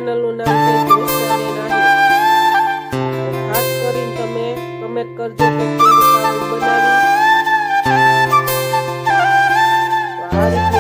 ચેનલનું નામ છે જોશનાની નાની. ખાસ કરીને તમે કમેન્ટ કરજો કે કેવી કાવી બનાવી. તો આ રીતે